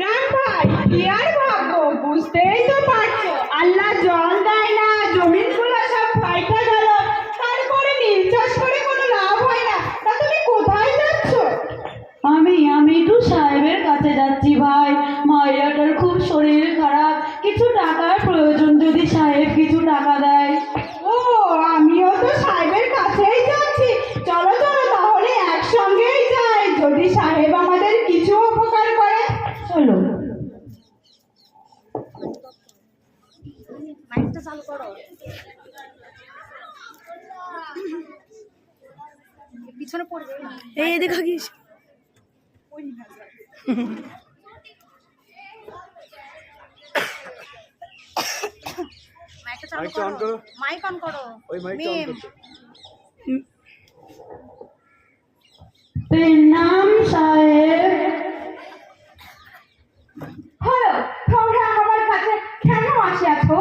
রাম ভাই কি আর ভাববো, বুঝতেই তো পারছো আল্লাহ জল দেয় না, জমিনগুলো সব ফাইটা গেল, তারপরে নীল চাষ করে কোনো লাভ হয় না। তা তুমি কোথায় যাচ্ছ? আমি একটু সাহেবের কাছে যাচ্ছি ভাই। মাইয়াটার খুব শরীর খারাপ, কিছু টাকার প্রয়োজন, যদি সাহেব কিছু টাকা দেয়। ও, আমিও তো সাহেবের কাছেই যাচ্ছি। চলো চলো তাহলে একসঙ্গেই যাই, যদি সাহেব আমাদের কিছু উপকার করে। চলো। মাইকটা চালু করো। পিছনে পড়বে না, এই এদিকে গিয়েছে। মাইকটা চালু করো, মাইক অন করো। ওই মাইকটা অন করো। প্রণাম সাহেব। হলো, তোমরা আমার কাছে কেন আসিয়াছো?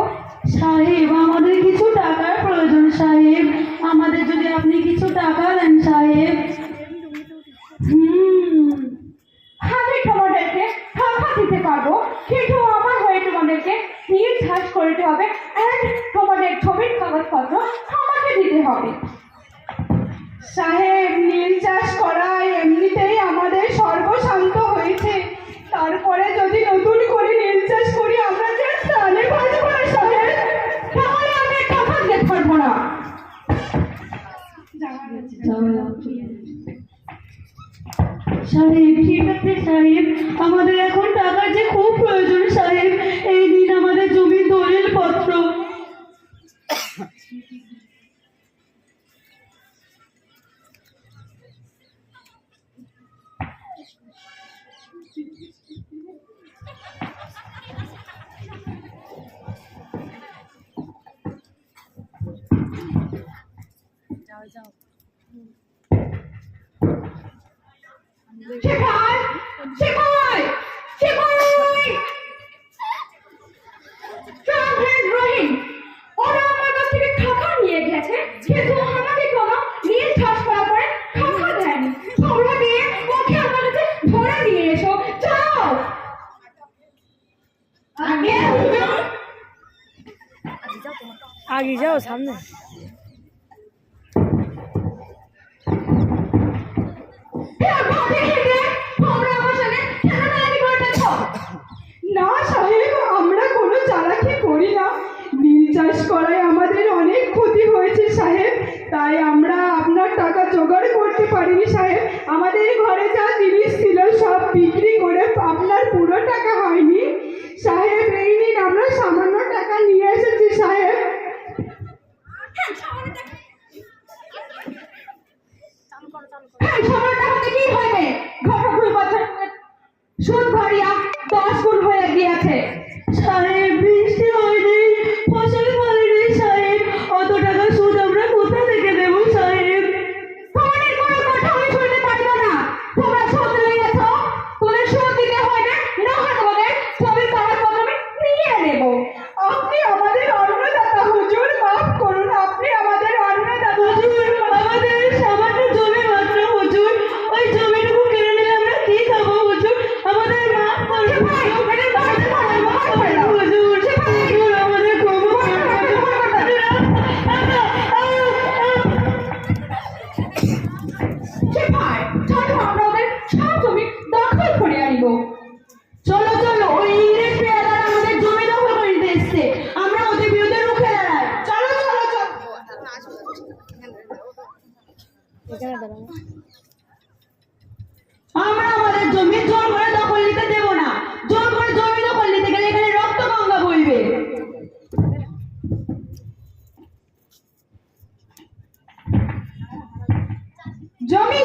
সাহেব আমাদের কিছু টাকার প্রয়োজন সাহেব, আমাদের যদি আপনি কিছু টাকা দেন সাহেব। আমি তোমাদেরকে টাকা দিতে পারবো, কিন্তু আমার হয়ে তোমাদেরকে নীল চাষ করতে হবে, and তোমাদের ছবির কাগজপত্র আমাকে দিতে হবে। সাহেব, নীল চাষ করায় এমনিতেই আমাদের সর্বশান্ত হয়েছে, তারপরে যদি নতুন করে নীল চাষ করি আমরা যে প্রাণে বাঁচবো না সাহেব, তাহলে আমি টাকা দিতে পারবো না। সাহেব ঠিক আছে সাহেব, আমাদের এখন টাকার যে খুব প্রয়োজন সাহেব, এই দিন আমাদের জমির দলিল পত্র। যাও যাও। শেখাই, শেখাই, শেখাই। ট্রাভেল রহিম, ওরা আমার কাছ থেকে টাকা নিয়ে গেছে, কিন্তু আমাকে কোনো নীল চাষ করার পরে টাকা দেয়নি। তোমরা গিয়ে ওকে আমার কাছে ধরে নিয়ে এসো, যাও। আগে আগে যাও সামনে। না সাহেব, আমরা কোনো চালাকি করি না, নীল চাষ করায় আমাদের অনেক ক্ষতি হয়েছে সাহেব, তাই আমরা আপনার টাকা জোগাড় করতে পারিনি সাহেব। আমাদের ঘরে যা জিনিস ছিল সব বিক্রি করে আপনার পুরো টাকা হয়নি সাহেব। এই নিন, আমরা সামান্য টাকা নিয়ে এসেছি সাহেব। হ্যাঁ, সামান্য টাকাতে কি হবে? ঘটক বছর সুদ ভরিয়া 10 গুণ হয়ে গিয়েছে। সাহেব বৃষ্টি হয়নি, ফসল ফলেনি সাহেব, অত টাকা সুদ আমরা কোথা থেকে দেবো সাহেব? তোমাদের কোনো কথা আমি শুনতে পারবো না। তোমরা সুদ নিয়েছ, তোমাদের সুদ দিতে হয় না, না হয় তোমাদের ছবির কাগজপত্র আমি নিয়ে নেব। আপনি আমাদের অন্নদাতা হুজুর, মাফ করুন, আপনি আমাদের অন্নদাতা। হুজুর, আমাদের সামান্য জমি মাত্র হুজুর, ওই জমিটুকু কিনে নিলে আমরা কি খাবো হুজুর? আমাদের মাফ করুন ভাই, হুজুর, এটা মাফ করে দাও, মাফ করে দাও। হুজুর, হুজুর, আমাদের ক্ষমা করুন। সেপাই, চলো আমরা ওদের সব জমি দখল করে আনিব। চলো চলো, ওই ইংরেজ পেয়ারা আমাদের জমি দখল করে নিতে এসছে, আমরা ওদের বিরুদ্ধে রুখে দাঁড়াই। চলো চলো চলো। এখানে দাঁড়াও। আমরা আমাদের জমি জোর করে দখল নিতে দেব না, জোর করে জমি দখল নিতে গেলে এখানে রক্ত গঙ্গা বইবে। জমি